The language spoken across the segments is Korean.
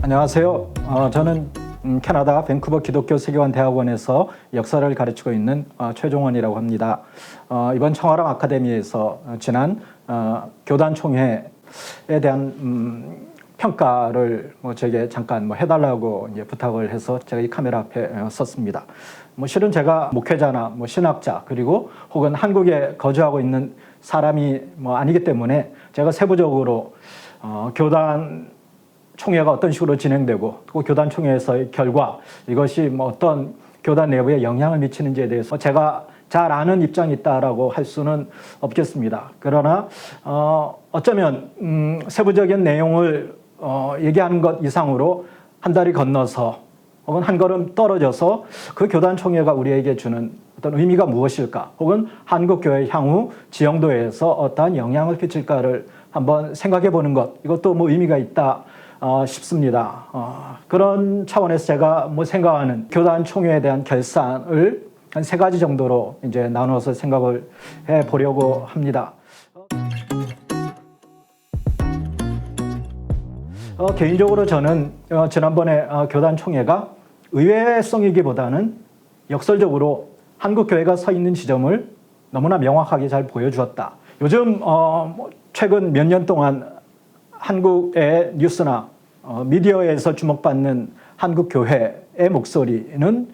안녕하세요. 저는 캐나다 밴쿠버 기독교 세계관 대학원에서 역사를 가르치고 있는 최종원이라고 합니다. 이번 청아랑 아카데미에서 지난 교단 총회에 대한 평가를 제게 잠깐 해달라고 이제 부탁을 해서 제가 이 카메라 앞에 섰습니다. 실은 제가 목회자나 신학자 그리고 혹은 한국에 거주하고 있는 사람이 아니기 때문에 제가 세부적으로 교단 총회가 어떤 식으로 진행되고 또 교단 총회에서의 결과 이것이 어떤 교단 내부에 영향을 미치는지에 대해서 제가 잘 아는 입장이 있다라고 할 수는 없겠습니다. 그러나 어쩌면 세부적인 내용을 얘기하는 것 이상으로 한 달이 건너서 혹은 한 걸음 떨어져서 그 교단 총회가 우리에게 주는 어떤 의미가 무엇일까 혹은 한국교회 향후 지형도에서 어떠한 영향을 끼칠까를 한번 생각해 보는 것, 이것도 의미가 있다 싶습니다. 그런 차원에서 제가 생각하는 교단 총회에 대한 결산을 한 3가지 정도로 이제 나눠서 생각을 해 보려고 합니다. 개인적으로 저는 지난번에 교단 총회가 의외성이기보다는 역설적으로 한국 교회가 서 있는 지점을 너무나 명확하게 잘 보여주었다. 요즘 최근 몇 년 동안 한국의 뉴스나 미디어에서 주목받는 한국 교회의 목소리는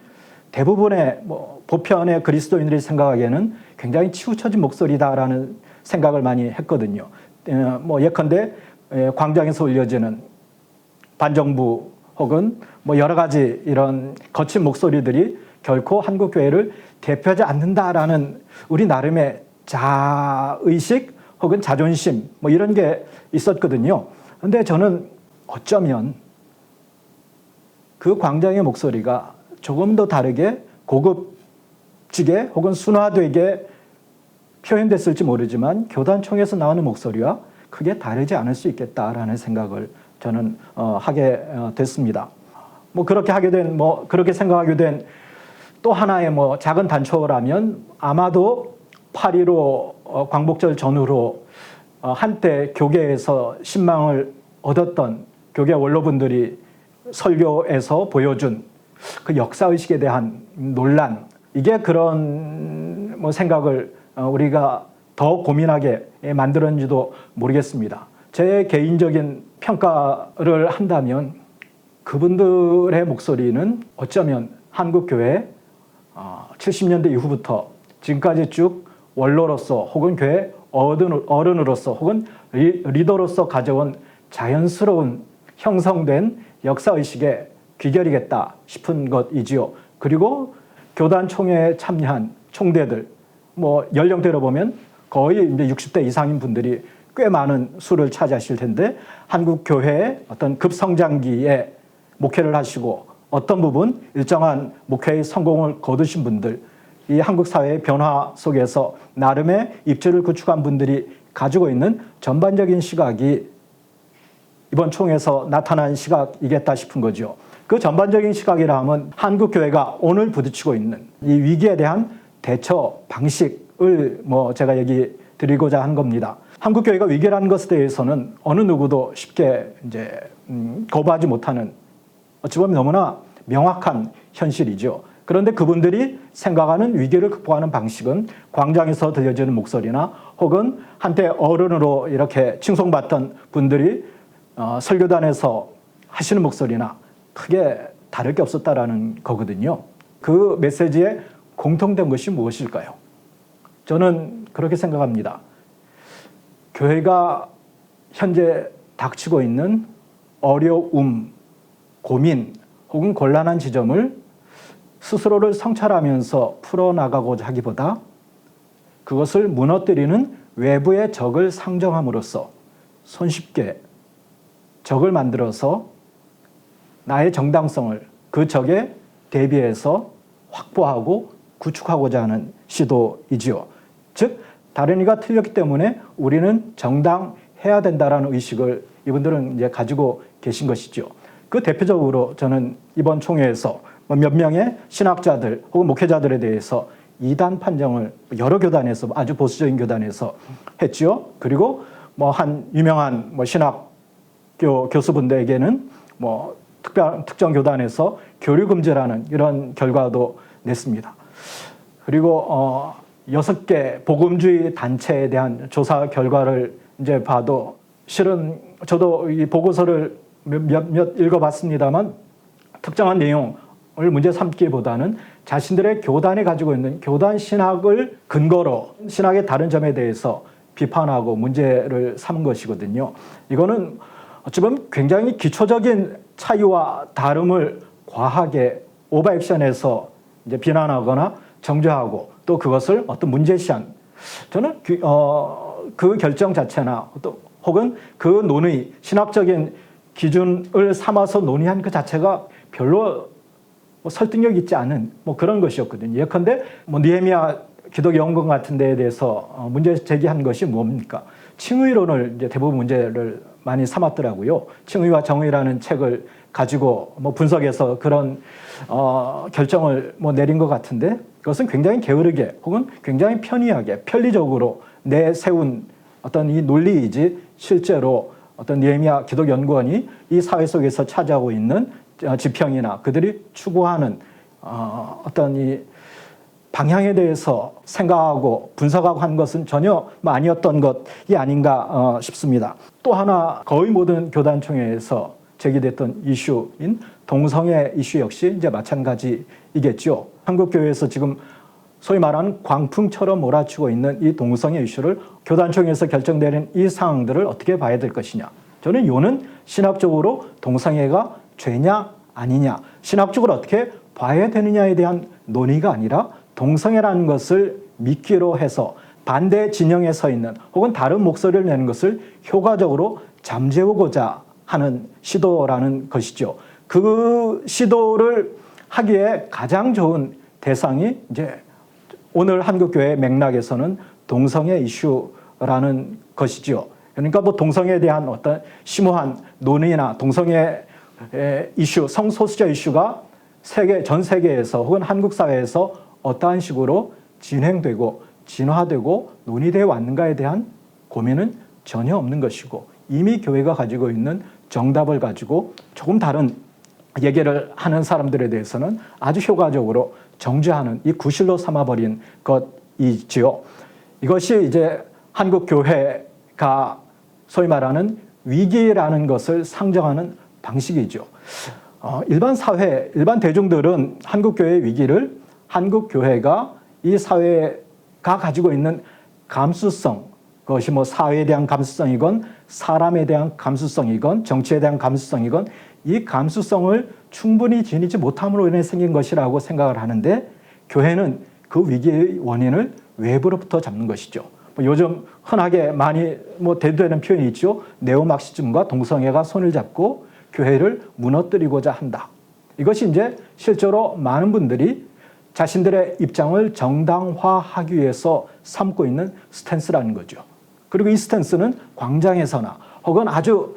대부분의 보편의 그리스도인들이 생각하기에는 굉장히 치우쳐진 목소리다라는 생각을 많이 했거든요. 예컨대 광장에서 울려지는 반정부 혹은 여러 가지 이런 거친 목소리들이 결코 한국 교회를 대표하지 않는다라는 우리 나름의 자의식 혹은 자존심 이런 게 있었거든요. 근데 저는 어쩌면 그 광장의 목소리가 조금 더 다르게 고급지게 혹은 순화되게 표현됐을지 모르지만 교단총회에서 나오는 목소리와 크게 다르지 않을 수 있겠다라는 생각을 저는 하게 됐습니다. 그렇게 하게 된 그렇게 생각하게 된 또 하나의 작은 단초라면 아마도 8.15 광복절 전후로 한때 교계에서 신망을 얻었던 교계 원로분들이 설교에서 보여준 그 역사의식에 대한 논란, 이게 그런 생각을 우리가 더 고민하게 만들었는지도 모르겠습니다. 제 개인적인 평가를 한다면 그분들의 목소리는 어쩌면 한국교회 70년대 이후부터 지금까지 쭉 원로로서 혹은 교회 어른으로서 혹은 리더로서 가져온 자연스러운 형성된 역사의식의 귀결이겠다 싶은 것이지요. 그리고 교단 총회에 참여한 총대들, 연령대로 보면 거의 이제 60대 이상인 분들이 꽤 많은 수를 차지하실 텐데 한국 교회의 어떤 급성장기에 목회를 하시고 어떤 부분 일정한 목회의 성공을 거두신 분들, 이 한국 사회의 변화 속에서 나름의 입지를 구축한 분들이 가지고 있는 전반적인 시각이 이번 총회에서 나타난 시각이겠다 싶은 거죠. 그 전반적인 시각이라 하면 한국 교회가 오늘 부딪히고 있는 이 위기에 대한 대처 방식을 제가 얘기 드리고자 한 겁니다. 한국 교회가 위기라는 것에 대해서는 어느 누구도 쉽게 이제 거부하지 못하는 어찌 보면 너무나 명확한 현실이죠. 그런데 그분들이 생각하는 위기를 극복하는 방식은 광장에서 들려지는 목소리나 혹은 한때 어른으로 이렇게 칭송받던 분들이 설교단에서 하시는 목소리나 크게 다를 게 없었다라는 거거든요. 그 메시지의 공통된 것이 무엇일까요? 저는 그렇게 생각합니다. 교회가 현재 닥치고 있는 어려움, 고민 혹은 곤란한 지점을 스스로를 성찰하면서 풀어나가고자 하기보다 그것을 무너뜨리는 외부의 적을 상정함으로써 손쉽게 적을 만들어서 나의 정당성을 그 적에 대비해서 확보하고 구축하고자 하는 시도이지요. 즉 다른 이가 틀렸기 때문에 우리는 정당해야 된다라는 의식을 이분들은 이제 가지고 계신 것이죠. 그 대표적으로 저는 이번 총회에서 몇 명의 신학자들 혹은 목회자들에 대해서 이단 판정을 여러 교단에서 아주 보수적인 교단에서 했지요. 그리고 한 유명한 신학교 교수분들에게는 특정 교단에서 교류 금지라는 이런 결과도 냈습니다. 그리고 6개 복음주의 단체에 대한 조사 결과를 이제 봐도 실은 저도 이 보고서를 몇 읽어봤습니다만 특정한 내용을 문제 삼기보다는 자신들의 교단이 가지고 있는 교단 신학을 근거로 신학의 다른 점에 대해서 비판하고 문제를 삼은 것이거든요. 이거는 어찌 보면 굉장히 기초적인 차이와 다름을 과하게 오버액션해서 이제 비난하거나 정죄하고 또 그것을 어떤 문제시한, 저는 그 결정 자체나 또 혹은 그 논의, 신학적인 기준을 삼아서 논의한 그 자체가 별로 설득력 있지 않은 그런 것이었거든요. 예컨대 느헤미야 기독연구원 같은 데에 대해서 문제 제기한 것이 뭡니까? 칭의론을 이제 대부분 문제를 많이 삼았더라고요. 칭의와 정의라는 책을 가지고 분석해서 그런 결정을 내린 것 같은데, 그것은 굉장히 게으르게 혹은 굉장히 편의하게 편리적으로 내세운 어떤 이 논리이지 실제로 어떤 느헤미야 기독연구원이 이 사회 속에서 차지하고 있는 지평이나 그들이 추구하는 어떤 이 방향에 대해서 생각하고 분석하고 한 것은 전혀 아니었던 것이 아닌가 싶습니다. 또 하나 거의 모든 교단총회에서 제기됐던 이슈인 동성애 이슈 역시 이제 마찬가지이겠죠. 한국 교회에서 지금 소위 말하는 광풍처럼 몰아치고 있는 이 동성애 이슈를 교단총회에서 결정되는 이 사항들을 어떻게 봐야 될 것이냐. 저는 이거는 신학적으로 동성애가 죄냐 아니냐, 신학적으로 어떻게 봐야 되느냐에 대한 논의가 아니라 동성애라는 것을 미끼로 해서 반대 진영에 서 있는 혹은 다른 목소리를 내는 것을 효과적으로 잠재우고자 하는 시도라는 것이죠. 그 시도를 하기에 가장 좋은 대상이 이제 오늘 한국교회 맥락에서는 동성애 이슈라는 것이죠. 그러니까 동성애에 대한 어떤 심오한 논의나 동성애 이슈, 성소수자 이슈가 전 세계에서 혹은 한국 사회에서 어떠한 식으로 진행되고 진화되고 논의되어 왔는가에 대한 고민은 전혀 없는 것이고, 이미 교회가 가지고 있는 정답을 가지고 조금 다른 얘기를 하는 사람들에 대해서는 아주 효과적으로 정죄하는 이 구실로 삼아버린 것이지요. 이것이 이제 한국 교회가 소위 말하는 위기라는 것을 상정하는 방식이죠. 일반 사회, 일반 대중들은 한국 교회의 위기를 한국 교회가 이 사회가 가지고 있는 감수성, 그것이 사회에 대한 감수성이건 사람에 대한 감수성이건 정치에 대한 감수성이건 이 감수성을 충분히 지니지 못함으로 인해 생긴 것이라고 생각을 하는데, 교회는 그 위기의 원인을 외부로부터 잡는 것이죠. 요즘 흔하게 많이 대두되는 표현이 있죠. 네오마르크시즘과 동성애가 손을 잡고 교회를 무너뜨리고자 한다. 이것이 이제 실제로 많은 분들이 자신들의 입장을 정당화하기 위해서 삼고 있는 스탠스라는 거죠. 그리고 이 스탠스는 광장에서나 혹은 아주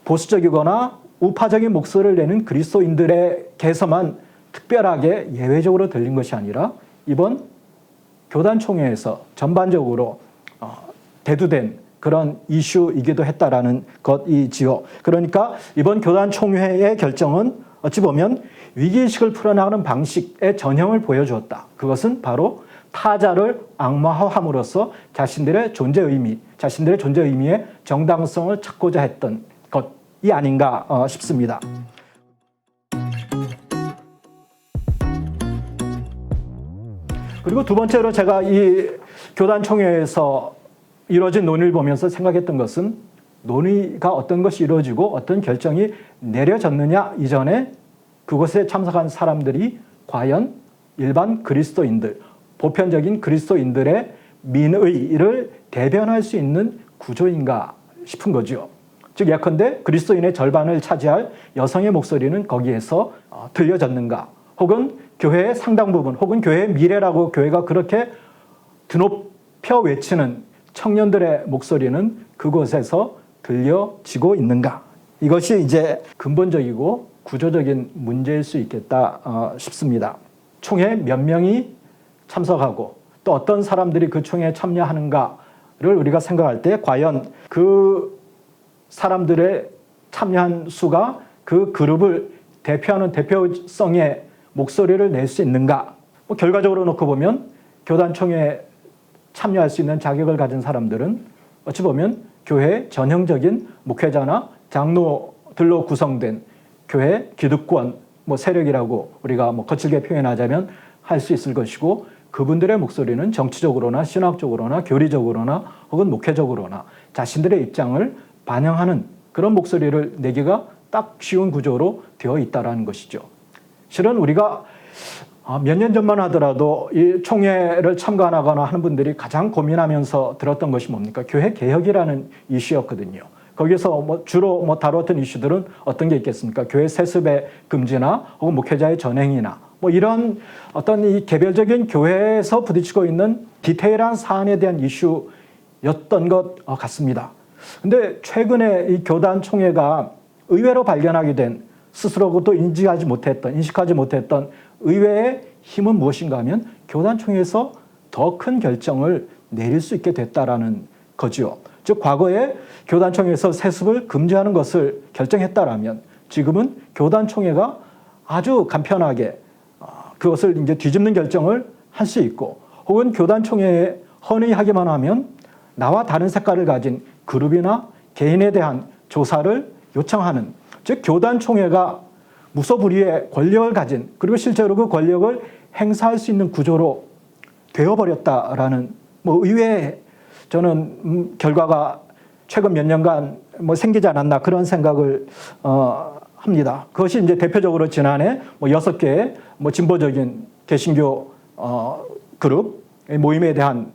보수적이거나 우파적인 목소리를 내는 그리스도인들에게서만 특별하게 예외적으로 들린 것이 아니라 이번 교단총회에서 전반적으로 대두된 그런 이슈이기도 했다라는 것이지요. 그러니까 이번 교단총회의 결정은 어찌 보면 위기의식을 풀어나가는 방식의 전형을 보여주었다. 그것은 바로 타자를 악마화함으로써 자신들의 존재 의미의 정당성을 찾고자 했던 것이 아닌가 싶습니다. 그리고 두 번째로 제가 이 교단총회에서 이루어진 논의를 보면서 생각했던 것은, 논의가 어떤 것이 이루어지고 어떤 결정이 내려졌느냐 이전에 그곳에 참석한 사람들이 과연 일반 그리스도인들, 보편적인 그리스도인들의 민의를 대변할 수 있는 구조인가 싶은 거죠. 즉 예컨대 그리스도인의 절반을 차지할 여성의 목소리는 거기에서 들려졌는가, 혹은 교회의 상당 부분, 혹은 교회의 미래라고 교회가 그렇게 드높여 외치는 청년들의 목소리는 그곳에서 들려지고 있는가. 이것이 이제 근본적이고 구조적인 문제일 수 있겠다 싶습니다. 총회 몇 명이 참석하고 또 어떤 사람들이 그 총회에 참여하는가를 우리가 생각할 때 과연 그 사람들의 참여한 수가 그 그룹을 대표하는 대표성의 목소리를 낼 수 있는가? 결과적으로 놓고 보면 교단총회에 참여할 수 있는 자격을 가진 사람들은 어찌 보면 교회 전형적인 목회자나 장로들로 구성된 교회 기득권 세력이라고 우리가 거칠게 표현하자면 할 수 있을 것이고, 그분들의 목소리는 정치적으로나 신학적으로나 교리적으로나 혹은 목회적으로나 자신들의 입장을 반영하는 그런 목소리를 내기가 딱 쉬운 구조로 되어 있다는 것이죠. 실은 우리가 몇 년 전만 하더라도 이 총회를 참관하거나 하는 분들이 가장 고민하면서 들었던 것이 뭡니까? 교회 개혁이라는 이슈였거든요. 거기서 주로 다뤘던 이슈들은 어떤 게 있겠습니까? 교회 세습의 금지나 혹은 목회자의 전행이나 이런 어떤 이 개별적인 교회에서 부딪히고 있는 디테일한 사안에 대한 이슈였던 것 같습니다. 근데 최근에 이 교단 총회가 의외로 발견하게 된, 스스로도 인식하지 못했던 의외의 힘은 무엇인가 하면 교단 총회에서 더 큰 결정을 내릴 수 있게 됐다라는 거지요. 즉 과거에 교단 총회에서 세습을 금지하는 것을 결정했다라면 지금은 교단 총회가 아주 간편하게 그것을 이제 뒤집는 결정을 할 수 있고, 혹은 교단 총회에 헌의하기만 하면 나와 다른 색깔을 가진 그룹이나 개인에 대한 조사를 요청하는, 즉 교단 총회가 무소불위의 권력을 가진, 그리고 실제로 그 권력을 행사할 수 있는 구조로 되어버렸다라는 의외의 저는 결과가 최근 몇 년간 생기지 않았나 그런 생각을 합니다. 그것이 이제 대표적으로 지난해 6개의 진보적인 개신교 그룹 모임에 대한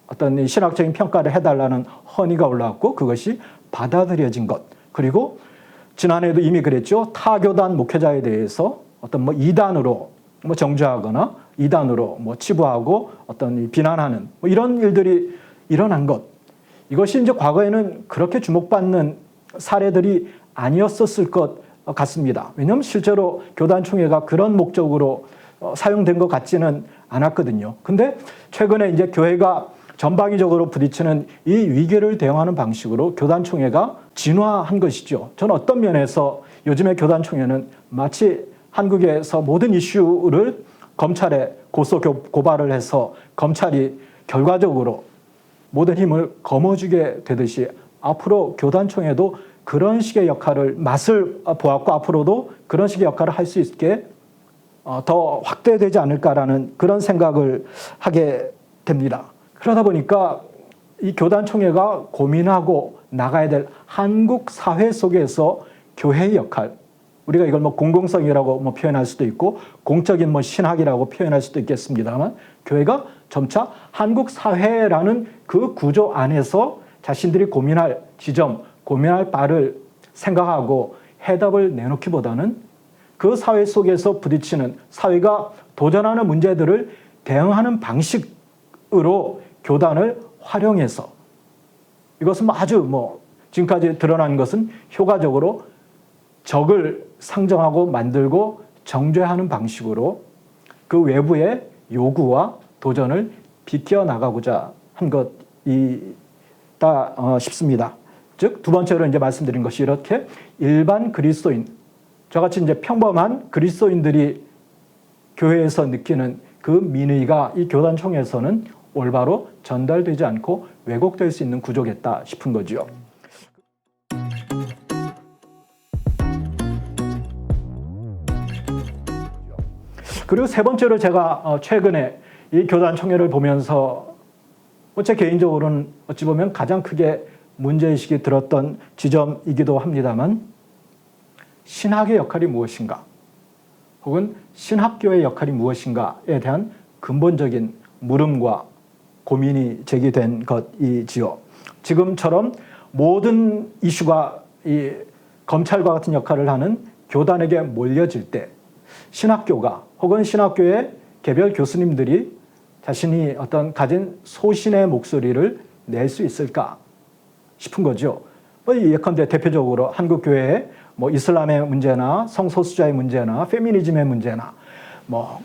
어떤 신학적인 평가를 해달라는 헌의가 올라왔고, 그것이 받아들여진 것. 그리고 지난해에도 이미 그랬죠. 타교단 목회자에 대해서 어떤 이단으로 정죄하거나 이단으로 치부하고 어떤 비난하는 이런 일들이 일어난 것. 이것이 이제 과거에는 그렇게 주목받는 사례들이 아니었었을 것 같습니다. 왜냐하면 실제로 교단총회가 그런 목적으로 사용된 것 같지는 않았거든요. 근데 최근에 이제 교회가 전방위적으로 부딪히는 이 위기를 대응하는 방식으로 교단총회가 진화한 것이죠. 저는 어떤 면에서 요즘의 교단총회는 마치 한국에서 모든 이슈를 검찰에 고소 고발을 해서 검찰이 결과적으로 모든 힘을 거머쥐게 되듯이 앞으로 교단총회도 그런 식의 역할을 맛을 보았고 앞으로도 그런 식의 역할을 할 수 있게 더 확대되지 않을까라는 그런 생각을 하게 됩니다. 그러다 보니까 이 교단총회가 고민하고 나가야 될 한국 사회 속에서 교회의 역할, 우리가 이걸 공공성이라고 표현할 수도 있고 공적인 신학이라고 표현할 수도 있겠습니다만, 교회가 점차 한국 사회라는 그 구조 안에서 자신들이 고민할 지점, 고민할 바를 생각하고 해답을 내놓기보다는 그 사회 속에서 부딪히는, 사회가 도전하는 문제들을 대응하는 방식으로 교단을 활용해서, 이것은 아주 지금까지 드러난 것은 효과적으로 적을 상정하고 만들고 정죄하는 방식으로 그 외부의 요구와 도전을 비껴나가고자 한 것이다 싶습니다. 즉 두 번째로 이제 말씀드린 것이 이렇게 일반 그리스도인, 저같이 이제 평범한 그리스도인들이 교회에서 느끼는 그 민의가 이 교단총회에서는 올바로 전달되지 않고 왜곡될 수 있는 구조겠다 싶은 거죠. 그리고 세 번째로 제가 최근에 이 교단총회를 보면서 제 개인적으로는 어찌 보면 가장 크게 문제의식이 들었던 지점이기도 합니다만, 신학의 역할이 무엇인가 혹은 신학교의 역할이 무엇인가에 대한 근본적인 물음과 고민이 제기된 것이지요. 지금처럼 모든 이슈가 이 검찰과 같은 역할을 하는 교단에게 몰려질 때 신학교가 혹은 신학교의 개별 교수님들이 자신이 어떤 가진 소신의 목소리를 낼 수 있을까 싶은 거죠. 예컨대 대표적으로 한국 교회의 이슬람의 문제나 성소수자의 문제나 페미니즘의 문제나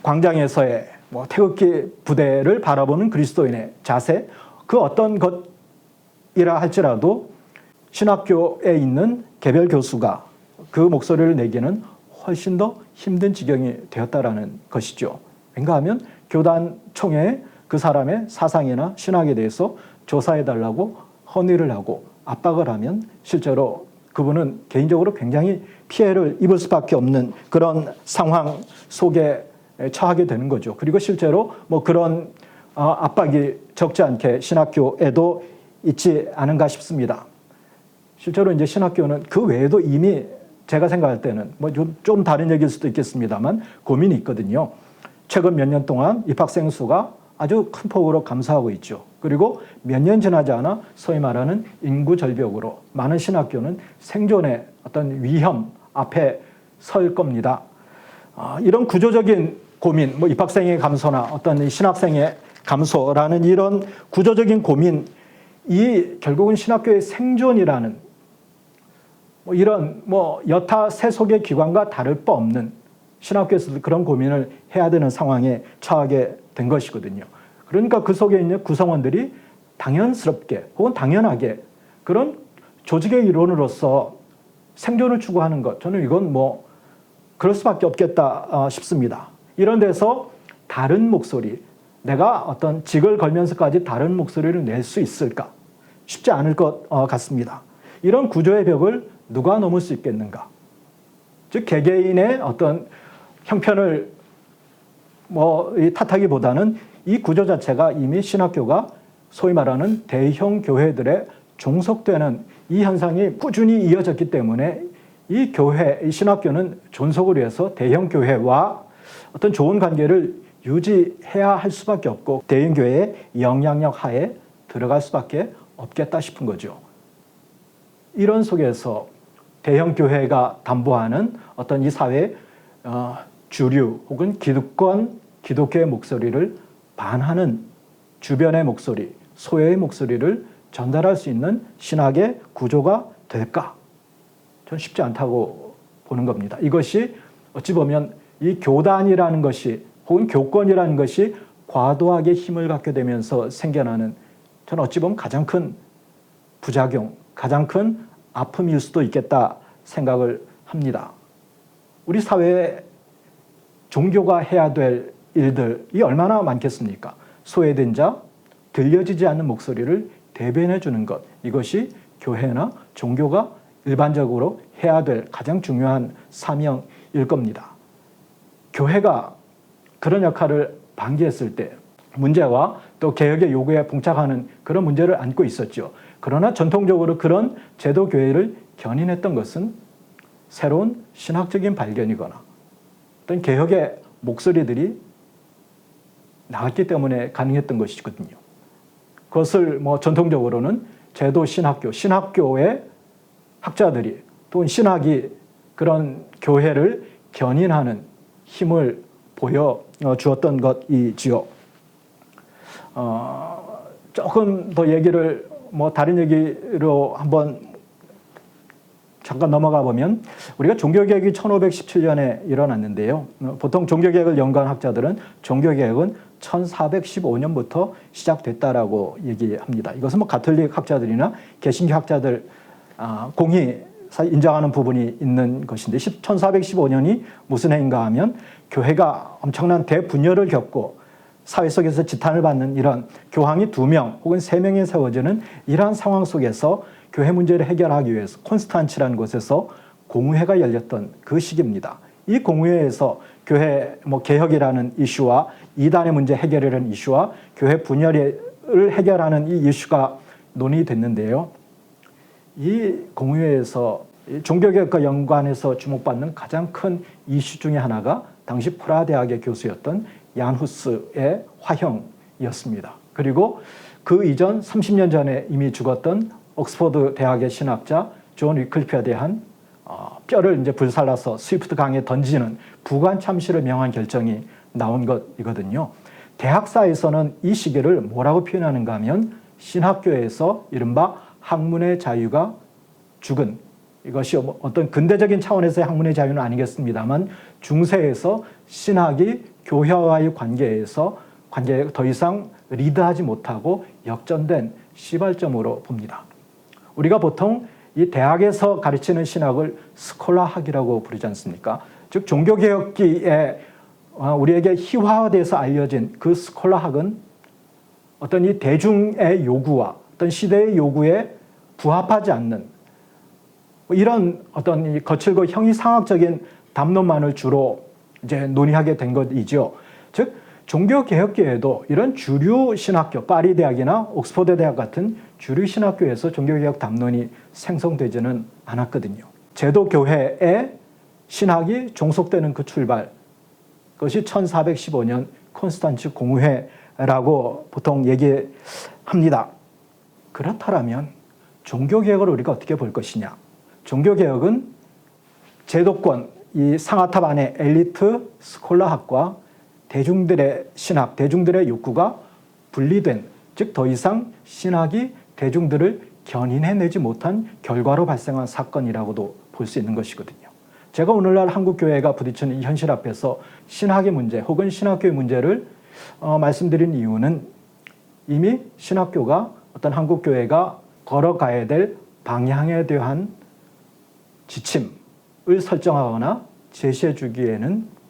광장에서의 태극기 부대를 바라보는 그리스도인의 자세, 그 어떤 것이라 할지라도 신학교에 있는 개별 교수가 그 목소리를 내기는 훨씬 더 힘든 지경이 되었다라는 것이죠. 왠가 하면 교단 총회에 그 사람의 사상이나 신학에 대해서 조사해달라고 헌의를 하고 압박을 하면 실제로 그분은 개인적으로 굉장히 피해를 입을 수밖에 없는 그런 상황 속에 처하게 되는 거죠. 그리고 실제로 뭐 그런 압박이 적지 않게 신학교에도 있지 않은가 싶습니다. 실제로 이제 신학교는 그 외에도 이미 제가 생각할 때는 뭐 좀 다른 얘기일 수도 있겠습니다만 고민이 있거든요. 최근 몇 년 동안 입학생 수가 아주 큰 폭으로 감소하고 있죠. 그리고 몇 년 지나지 않아 소위 말하는 인구 절벽으로 많은 신학교는 생존의 어떤 위험 앞에 설 겁니다. 이런 구조적인 고민, 뭐 입학생의 감소나 어떤 신학생의 감소라는 이런 구조적인 고민, 이 결국은 신학교의 생존이라는 뭐 이런 뭐 여타 세속의 기관과 다를 바 없는 신학교에서도 그런 고민을 해야 되는 상황에 처하게 된 것이거든요. 그러니까 그 속에 있는 구성원들이 당연스럽게 혹은 당연하게 그런 조직의 일원으로서 생존을 추구하는 것, 저는 이건 뭐 그럴 수밖에 없겠다 싶습니다. 이런 데서 다른 목소리, 내가 어떤 직을 걸면서까지 다른 목소리를 낼 수 있을까? 쉽지 않을 것 같습니다. 이런 구조의 벽을 누가 넘을 수 있겠는가? 즉 개개인의 어떤 형편을 뭐 탓하기보다는 이 구조 자체가 이미 신학교가 소위 말하는 대형 교회들의 종속되는 이 현상이 꾸준히 이어졌기 때문에 이 교회, 이 신학교는 존속을 위해서 대형 교회와 어떤 좋은 관계를 유지해야 할 수밖에 없고 대형 교회의 영향력 하에 들어갈 수밖에 없겠다 싶은 거죠. 이런 속에서 대형 교회가 담보하는 어떤 이 사회의 주류 혹은 기득권, 기독교의 목소리를 반하는 주변의 목소리, 소외의 목소리를 전달할 수 있는 신학의 구조가 될까? 전 쉽지 않다고 보는 겁니다. 이것이 어찌 보면 이 교단이라는 것이 혹은 교권이라는 것이 과도하게 힘을 갖게 되면서 생겨나는 저는 어찌 보면 가장 큰 부작용, 가장 큰 아픔일 수도 있겠다 생각을 합니다. 우리 사회에 종교가 해야 될 일들이 얼마나 많겠습니까? 소외된 자, 들려지지 않는 목소리를 대변해 주는 것, 이것이 교회나 종교가 일반적으로 해야 될 가장 중요한 사명일 겁니다. 교회가 그런 역할을 방기했을 때 문제와 또 개혁의 요구에 봉착하는 그런 문제를 안고 있었죠. 그러나 전통적으로 그런 제도 교회를 견인했던 것은 새로운 신학적인 발견이거나 어떤 개혁의 목소리들이 나왔기 때문에 가능했던 것이거든요. 그것을 뭐 전통적으로는 제도 신학교, 신학교의 학자들이 또는 신학이 그런 교회를 견인하는 힘을 보여주었던 것이지요. 조금 더 얘기를 뭐 다른 얘기로 한번 잠깐 넘어가 보면 우리가 종교개혁이 1517년에 일어났는데요. 보통 종교개혁을 연구한 학자들은 종교개혁은 1415년부터 시작됐다라고 얘기합니다. 이것은 뭐 가톨릭 학자들이나 개신교 학자들 공히 인정하는 부분이 있는 것인데 1415년이 무슨 해인가 하면 교회가 엄청난 대분열을 겪고 사회 속에서 지탄을 받는 이런 교황이 2명 혹은 3명이 세워지는 이러한 상황 속에서 교회 문제를 해결하기 위해서 콘스탄치라는 곳에서 공의회가 열렸던 그 시기입니다. 이 공의회에서 교회 개혁이라는 이슈와 이단의 문제 해결이라는 이슈와 교회 분열을 해결하는 이 이슈가 논의됐는데요. 이 공의회에서 종교개혁과 연관해서 주목받는 가장 큰 이슈 중에 하나가 당시 프라 대학의 교수였던 얀 후스의 화형이었습니다. 그리고 그 이전 30년 전에 이미 죽었던 옥스퍼드 대학의 신학자 존 위클리프에 대한 뼈를 이제 불살라서 스위프트 강에 던지는 부관 참시를 명한 결정이 나온 것이거든요. 대학사에서는 이 시기를 뭐라고 표현하는가 하면 신학교에서 이른바 학문의 자유가 죽은, 이것이 어떤 근대적인 차원에서의 학문의 자유는 아니겠습니다만 중세에서 신학이 교회와의 관계에 더 이상 리드하지 못하고 역전된 시발점으로 봅니다. 우리가 보통 이 대학에서 가르치는 신학을 스콜라학이라고 부르지 않습니까? 즉 종교개혁기에 우리에게 희화화돼서 알려진 그 스콜라학은 어떤 이 대중의 요구와 어떤 시대의 요구에 부합하지 않는 이런 어떤 이 거칠고 형이상학적인 담론만을 주로 이제 논의하게 된 것이죠. 즉 종교개혁계에도 이런 주류 신학교, 파리 대학이나 옥스퍼드 대학 같은 주류 신학교에서 종교개혁 담론이 생성되지는 않았거든요. 제도교회의 신학이 종속되는 그 출발, 그것이 1415년 콘스탄츠 공회라고 보통 얘기합니다. 그렇다면 종교개혁을 우리가 어떻게 볼 것이냐? 종교개혁은 제도권, 이 상하탑 안에 엘리트 스콜라학과 대중들의 신학, 대중들의 욕구가 분리된, 즉 더 이상 신학이 대중들을 견인해내지 못한 결과로 발생한 사건이라고도 볼 수 있는 것이거든요. 제가 오늘날 한국교회가 부딪히는 이 현실 앞에서 신학의 문제 혹은 신학교의 문제를 말씀드린 이유는 이미 신학교가 어떤 한국교회가 걸어가야 될 방향에 대한 지침을 설정하거나 제시해 주기에는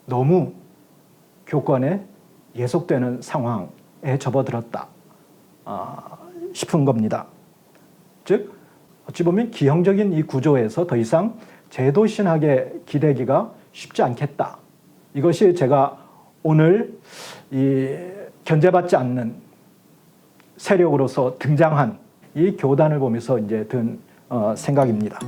너무 교권에 예속되는 상황에 접어들었다 싶은 겁니다. 즉 어찌 보면 기형적인 이 구조에서 더 이상 제도신학에 기대기가 쉽지 않겠다. 이것이 제가 오늘 이 견제받지 않는 세력으로서 등장한 이 교단을 보면서 이제 든 생각입니다.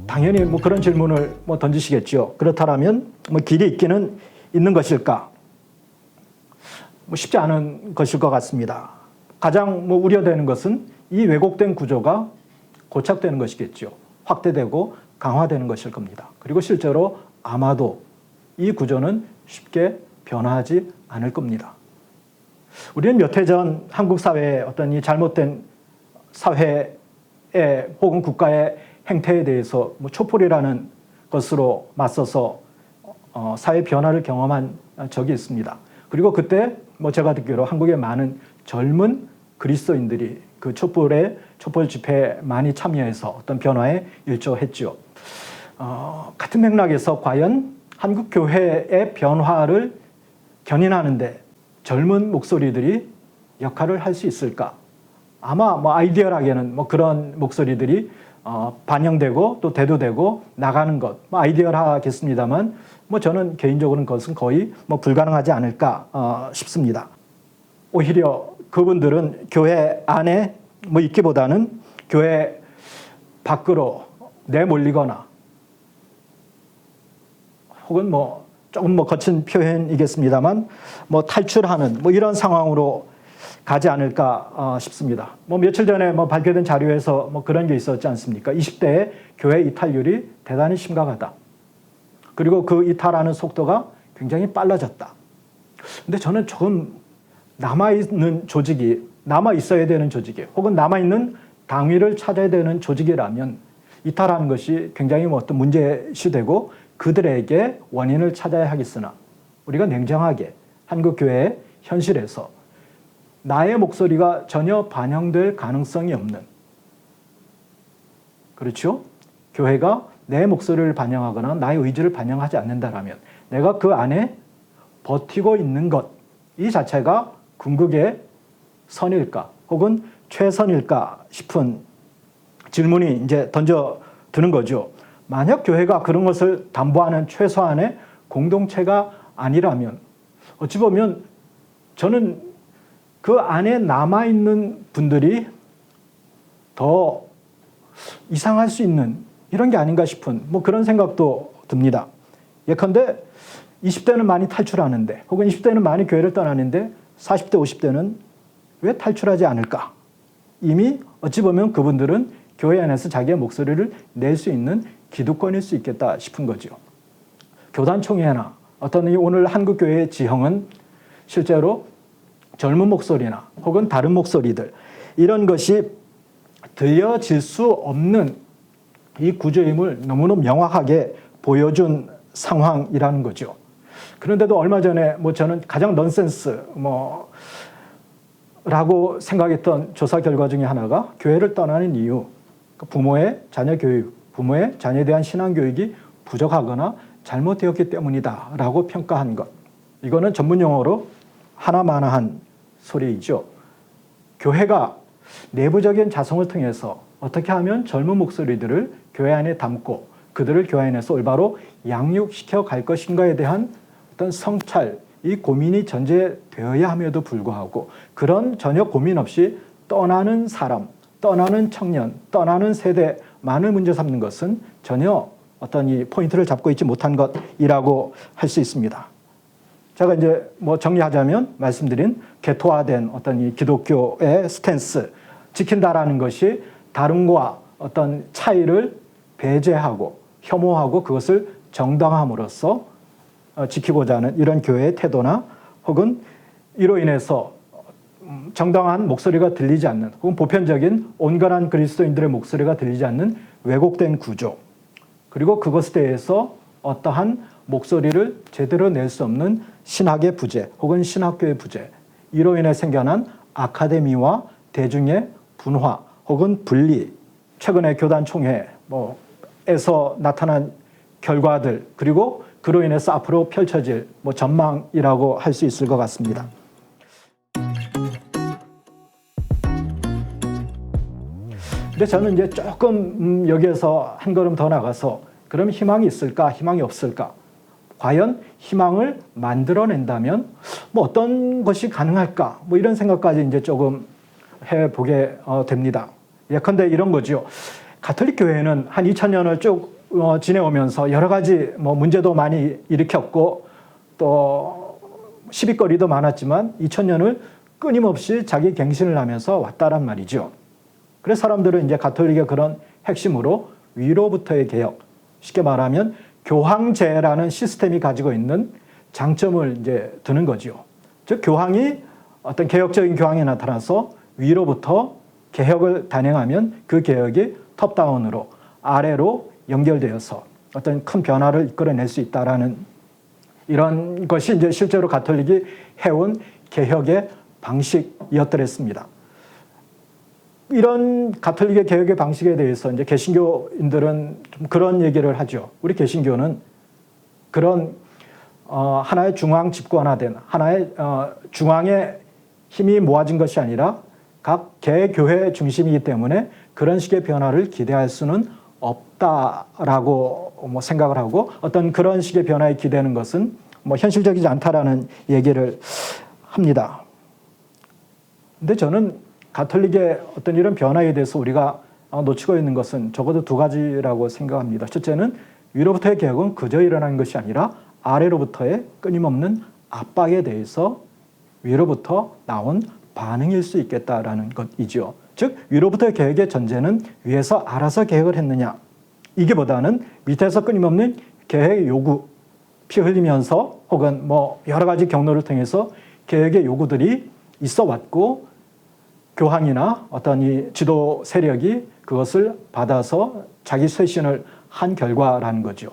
당연히 뭐 그런 질문을 뭐 던지시겠죠. 그렇다면 뭐 길이 있기는 있는 것일까? 뭐 쉽지 않은 것일 것 같습니다. 가장 뭐 우려되는 것은 이 왜곡된 구조가 고착되는 것이겠죠. 확대되고 강화되는 것일 겁니다. 그리고 실제로 아마도 이 구조는 쉽게 변화하지 않을 겁니다. 우리는 몇 해 전 한국 사회의 어떤 이 잘못된 사회의 혹은 국가의 행태에 대해서 뭐 촛불이라는 것으로 맞서서 사회 변화를 경험한 적이 있습니다. 그리고 그때 뭐 제가 듣기로 한국의 많은 젊은 그리스도인들이 그 촛불 집회에 많이 참여해서 어떤 변화에 일조했죠. 같은 맥락에서 과연 한국 교회의 변화를 견인하는데 젊은 목소리들이 역할을 할 수 있을까? 아마 뭐 아이디얼하게는 뭐 그런 목소리들이 반영되고 또 대두되고 나가는 것, 뭐 아이디얼하겠습니다만, 뭐 저는 개인적으로는 그것은 거의 뭐 불가능하지 않을까 싶습니다. 오히려 그분들은 교회 안에 뭐 있기보다는 교회 밖으로 내몰리거나 혹은 뭐 조금 뭐 거친 표현이겠습니다만 뭐 탈출하는 뭐 이런 상황으로 가지 않을까 싶습니다. 뭐 며칠 전에 뭐 발표된 자료에서 뭐 그런 게 있었지 않습니까? 20대의 교회 이탈률이 대단히 심각하다. 그리고 그 이탈하는 속도가 굉장히 빨라졌다. 근데 저는 조금 남아있는 조직이, 남아있어야 되는 조직이, 혹은 남아있는 당위를 찾아야 되는 조직이라면 이탈하는 것이 굉장히 뭐 어떤 문제시되고 그들에게 원인을 찾아야 하겠으나 우리가 냉정하게 한국교회의 현실에서 나의 목소리가 전혀 반영될 가능성이 없는, 그렇죠? 교회가 내 목소리를 반영하거나 나의 의지를 반영하지 않는다라면 내가 그 안에 버티고 있는 것, 이 자체가 궁극의 선일까 혹은 최선일까 싶은 질문이 이제 던져드는 거죠. 만약 교회가 그런 것을 담보하는 최소한의 공동체가 아니라면 어찌 보면 저는 그 안에 남아있는 분들이 더 이상할 수 있는 이런 게 아닌가 싶은 뭐 그런 생각도 듭니다. 예컨대 20대는 많이 탈출하는데 혹은 20대는 많이 교회를 떠나는데 40대, 50대는 왜 탈출하지 않을까? 이미 어찌 보면 그분들은 교회 안에서 자기의 목소리를 낼 수 있는 기득권일 수 있겠다 싶은 거죠. 교단총회나 어떤 오늘 한국교회의 지형은 실제로 젊은 목소리나 혹은 다른 목소리들, 이런 것이 들려질 수 없는 이 구조임을 너무너무 명확하게 보여준 상황이라는 거죠. 그런데도 얼마 전에 뭐 저는 가장 넌센스, 뭐 라고 생각했던 조사 결과 중에 하나가 교회를 떠나는 이유, 부모의 자녀 교육, 부모의 자녀에 대한 신앙 교육이 부족하거나 잘못되었기 때문이다 라고 평가한 것. 이거는 전문 용어로 하나마나한 소리이죠. 교회가 내부적인 자성을 통해서 어떻게 하면 젊은 목소리들을 교회 안에 담고 그들을 교회 안에서 올바로 양육시켜 갈 것인가에 대한 어떤 성찰, 이 고민이 전제되어야 함에도 불구하고 그런 전혀 고민 없이 떠나는 사람, 떠나는 청년, 떠나는 세대만을 문제 삼는 것은 전혀 어떤 이 포인트를 잡고 있지 못한 것이라고 할 수 있습니다. 제가 이제 뭐 정리하자면 말씀드린 개토화된 어떤 이 기독교의 스탠스, 지킨다라는 것이 다른과 어떤 차이를 배제하고 혐오하고 그것을 정당함으로써 지키고자 하는 이런 교회의 태도나 혹은 이로 인해서 정당한 목소리가 들리지 않는 혹은 보편적인 온건한 그리스도인들의 목소리가 들리지 않는 왜곡된 구조, 그리고 그것에 대해서 어떠한 목소리를 제대로 낼 수 없는 신학의 부재 혹은 신학교의 부재, 이로 인해 생겨난 아카데미와 대중의 분화 혹은 분리, 최근의 교단 총회에서 나타난 결과들, 그리고 그로 인해서 앞으로 펼쳐질 전망이라고 할 수 있을 것 같습니다. 근데 저는 이제 조금 여기에서 한 걸음 더 나가서 그럼 희망이 있을까, 희망이 없을까? 과연 희망을 만들어낸다면 어떤 것이 가능할까? 이런 생각까지 이제 조금 해보게 됩니다. 예컨대 이런 거죠. 가톨릭 교회는 한 2000년을 쭉 지내오면서 여러 가지 문제도 많이 일으켰고 또 시비거리도 많았지만 2000년을 끊임없이 자기 갱신을 하면서 왔다란 말이죠. 그래서 사람들은 이제 가톨릭의 그런 핵심으로 위로부터의 개혁, 쉽게 말하면 교황제라는 시스템이 가지고 있는 장점을 이제 드는 거죠. 즉 교황이 어떤 개혁적인 교황이 나타나서 위로부터 개혁을 단행하면 그 개혁이 톱다운으로 아래로 연결되어서 어떤 큰 변화를 이끌어낼 수 있다라는 이런 것이 이제 실제로 가톨릭이 해온 개혁의 방식이었더랬습니다. 이런 가톨릭의 개혁의 방식에 대해서 이제 개신교인들은 좀 그런 얘기를 하죠. 우리 개신교는 그런 하나의 중앙 집권화된 하나의 중앙의 힘이 모아진 것이 아니라 각 개교회 중심이기 때문에 그런 식의 변화를 기대할 수는 없다라고 생각을 하고 어떤 그런 식의 변화에 기대는 것은 현실적이지 않다라는 얘기를 합니다. 근데 저는 가톨릭의 어떤 이런 변화에 대해서 우리가 놓치고 있는 것은 적어도 두 가지라고 생각합니다. 첫째는 위로부터의 개혁은 그저 일어난 것이 아니라 아래로부터의 끊임없는 압박에 대해서 위로부터 나온 반응일 수 있겠다라는 것이죠. 즉 위로부터의 개혁의 전제는 위에서 알아서 개혁을 했느냐, 이게보다는 밑에서 끊임없는 개혁의 요구, 피 흘리면서 혹은 여러 가지 경로를 통해서 개혁의 요구들이 있어 왔고 교황이나 어떤 이 지도 세력이 그것을 받아서 자기 쇄신을 한 결과라는 거죠.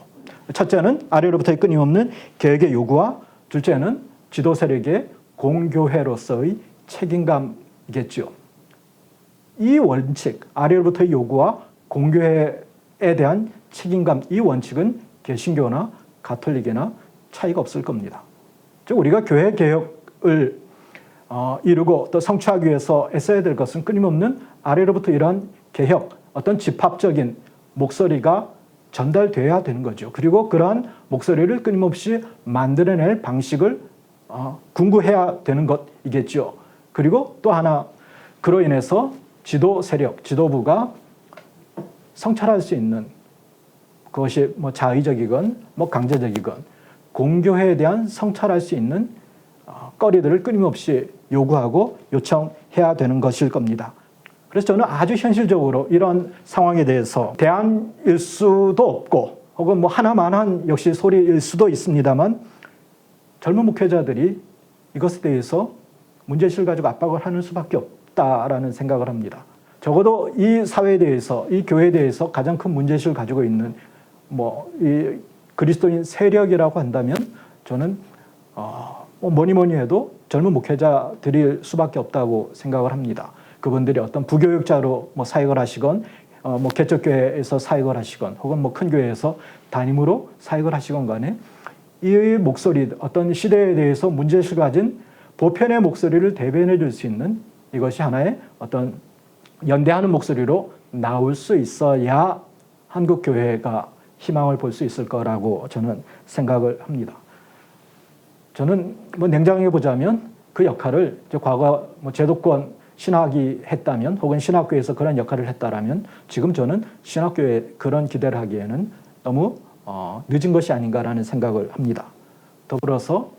첫째는 아래로부터의 끊임없는 개혁의 요구와 둘째는 지도 세력의 공교회로서의 책임감이겠죠. 이 원칙, 아래로부터의 요구와 공교회에 대한 책임감, 이 원칙은 개신교나 가톨릭이나 차이가 없을 겁니다. 즉 우리가 교회 개혁을 이루고 또 성취하기 위해서 애써야 될 것은 끊임없는 아래로부터 이러한 개혁, 어떤 집합적인 목소리가 전달돼야 되는 거죠. 그리고 그러한 목소리를 끊임없이 만들어낼 방식을 궁구해야 되는 것이겠죠. 그리고 또 하나, 그로 인해서 지도 세력, 지도부가 성찰할 수 있는 그것이 자의적이건 강제적이건 공교회에 대한 성찰할 수 있는 거리들을 끊임없이 요구하고 요청해야 되는 것일 겁니다. 그래서 저는 아주 현실적으로 이런 상황에 대해서 대안일 수도 없고 혹은 하나만한 역시 소리일 수도 있습니다만 젊은 목회자들이 이것에 대해서 문제의식을 가지고 압박을 하는 수밖에 없다라는 생각을 합니다. 적어도 이 사회에 대해서, 이 교회에 대해서 가장 큰 문제의식을 가지고 있는 이 그리스도인 세력이라고 한다면 저는 뭐니 해도 젊은 목회자들일 수밖에 없다고 생각을 합니다. 그분들이 어떤 부교육자로 뭐 사역을 하시건, 뭐 개척교회에서 사역을 하시건, 혹은 뭐 큰 교회에서 담임으로 사역을 하시건 간에 이 목소리, 어떤 시대에 대해서 문제의식을 가진 보편의 목소리를 대변해 줄 수 있는 이것이 하나의 어떤 연대하는 목소리로 나올 수 있어야 한국 교회가 희망을 볼 수 있을 거라고 저는 생각을 합니다. 저는 뭐 냉정하게 보자면 그 역할을 과거 뭐 제도권 신학이 했다면, 혹은 신학교에서 그런 역할을 했다라면 지금 저는 신학교에 그런 기대를 하기에는 너무 늦은 것이 아닌가라는 생각을 합니다. 더불어서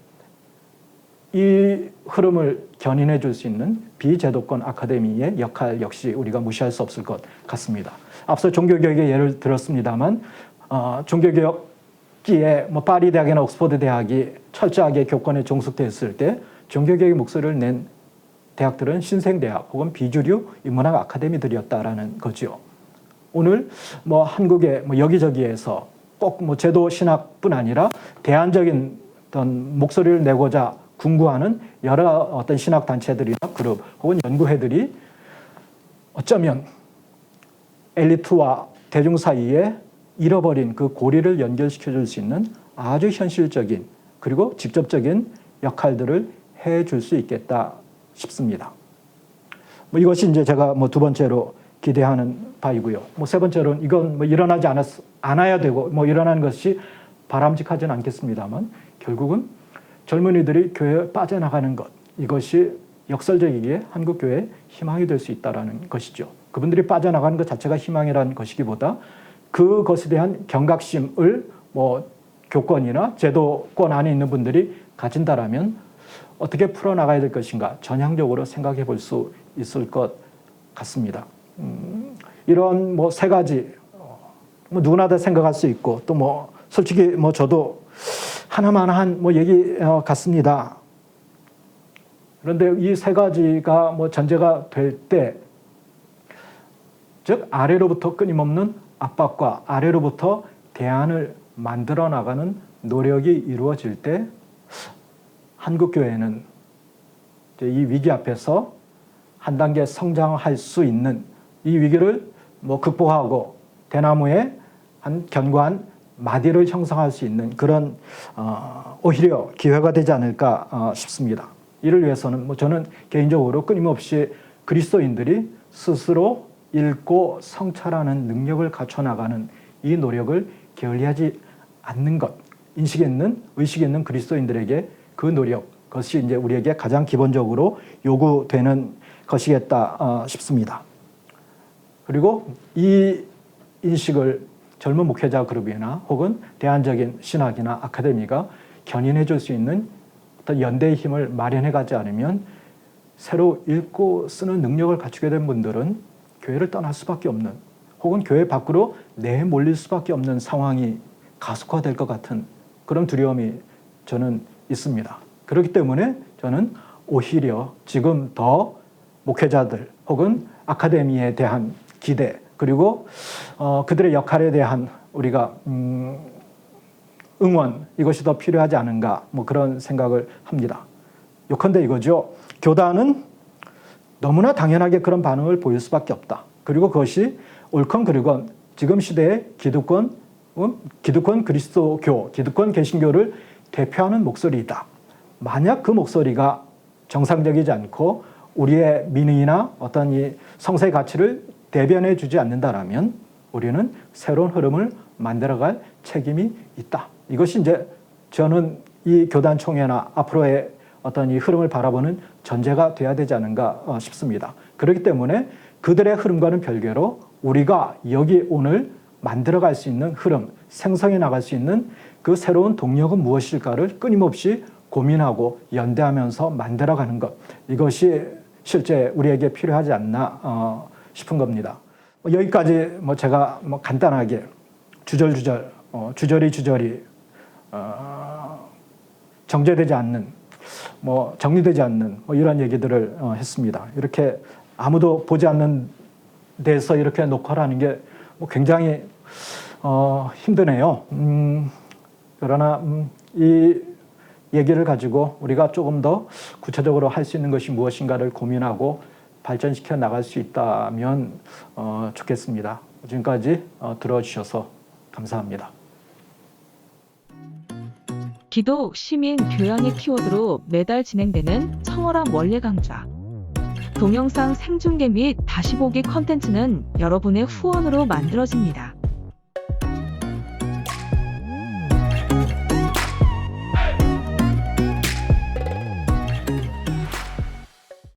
이 흐름을 견인해 줄 수 있는 비제도권 아카데미의 역할 역시 우리가 무시할 수 없을 것 같습니다. 앞서 종교개혁의 예를 들었습니다만 종교개혁기에 뭐 파리 대학이나 옥스퍼드 대학이 철저하게 교권에 종속됐을 때 종교개혁의 목소리를 낸 대학들은 신생대학 혹은 비주류 인문학 아카데미들이었다라는 거죠. 오늘 뭐 한국의 뭐 여기저기에서 꼭 뭐 제도 신학뿐 아니라 대안적인 어떤 목소리를 내고자 궁구하는 여러 어떤 신학 단체들이나 그룹 혹은 연구회들이 어쩌면 엘리트와 대중 사이에 잃어버린 그 고리를 연결시켜 줄 수 있는 아주 현실적인 그리고 직접적인 역할들을 해줄 수 있겠다 싶습니다. 뭐 이것이 이제 제가 뭐 두 번째로 기대하는 바이고요. 뭐 세 번째로는 이건 뭐 일어나지 않아야 되고 뭐 일어나는 것이 바람직하지는 않겠습니다만 결국은 젊은이들이 교회에 빠져나가는 것, 이것이 역설적이기에 한국 교회의 희망이 될 수 있다는 것이죠. 그분들이 빠져나가는 것 자체가 희망이라는 것이기보다 그것에 대한 경각심을 뭐 교권이나 제도권 안에 있는 분들이 가진다라면 어떻게 풀어나가야 될 것인가 전향적으로 생각해 볼 수 있을 것 같습니다. 이런 뭐 세 가지 뭐 누구나 다 생각할 수 있고 또 뭐 솔직히 뭐 저도 하나만 뭐 얘기 같습니다. 그런데 이 세 가지가 뭐 전제가 될 때, 즉 아래로부터 끊임없는 압박과 아래로부터 대안을 만들어 나가는 노력이 이루어질 때 한국 교회는 이 위기 앞에서 한 단계 성장할 수 있는 이 위기를 뭐 극복하고 대나무에 한 견고한 마디를 형성할 수 있는 그런 오히려 기회가 되지 않을까 싶습니다. 이를 위해서는 뭐 저는 개인적으로 끊임없이 그리스도인들이 스스로 읽고 성찰하는 능력을 갖춰나가는 이 노력을 게을리하지 않는 것, 의식 있는 그리스도인들에게 그 노력, 그것이 이제 우리에게 가장 기본적으로 요구되는 것이겠다 싶습니다. 그리고 이 인식을 젊은 목회자 그룹이나 혹은 대안적인 신학이나 아카데미가 견인해 줄 수 있는 어떤 연대의 힘을 마련해 가지 않으면 새로 읽고 쓰는 능력을 갖추게 된 분들은 교회를 떠날 수밖에 없는 혹은 교회 밖으로 내몰릴 수밖에 없는 상황이 가속화될 것 같은 그런 두려움이 저는 있습니다. 그렇기 때문에 저는 오히려 지금 더 목회자들 혹은 아카데미에 대한 기대 그리고 그들의 역할에 대한 우리가 응원 이것이 더 필요하지 않은가 뭐 그런 생각을 합니다. 요컨대 이거죠. 교단은 너무나 당연하게 그런 반응을 보일 수밖에 없다. 그리고 그것이 옳건 그르건 지금 시대의 기득권 그리스도교, 기득권 개신교를 대표하는 목소리이다. 만약 그 목소리가 정상적이지 않고 우리의 민의나 어떤 이 성서의 가치를 대변해 주지 않는다라면 우리는 새로운 흐름을 만들어갈 책임이 있다. 이것이 이제 저는 이 교단 총회나 앞으로의 어떤 이 흐름을 바라보는 전제가 돼야 되지 않은가 싶습니다. 그렇기 때문에 그들의 흐름과는 별개로 우리가 여기 오늘 만들어갈 수 있는 흐름, 생성해 나갈 수 있는 그 새로운 동력은 무엇일까를 끊임없이 고민하고 연대하면서 만들어가는 것. 이것이 실제 우리에게 필요하지 않나 싶은 겁니다. 여기까지 뭐 제가 뭐 간단하게 주저리 정제되지 않는 뭐 정리되지 않는 뭐 이런 얘기들을 했습니다. 이렇게 아무도 보지 않는 데서 이렇게 녹화를 게 뭐 굉장히 힘드네요. 그러나 이 얘기를 가지고 우리가 조금 더 구체적으로 할 수 있는 것이 무엇인가를 고민하고 발전시켜 나갈 수 있다면 좋겠습니다. 지금까지 들어주셔서 감사합니다. 기도, 시민, 교양의 키워드로 매달 진행되는 청어람 원례 강좌. 동영상 생중계 및 다시 보기 컨텐츠는 여러분의 후원으로 만들어집니다.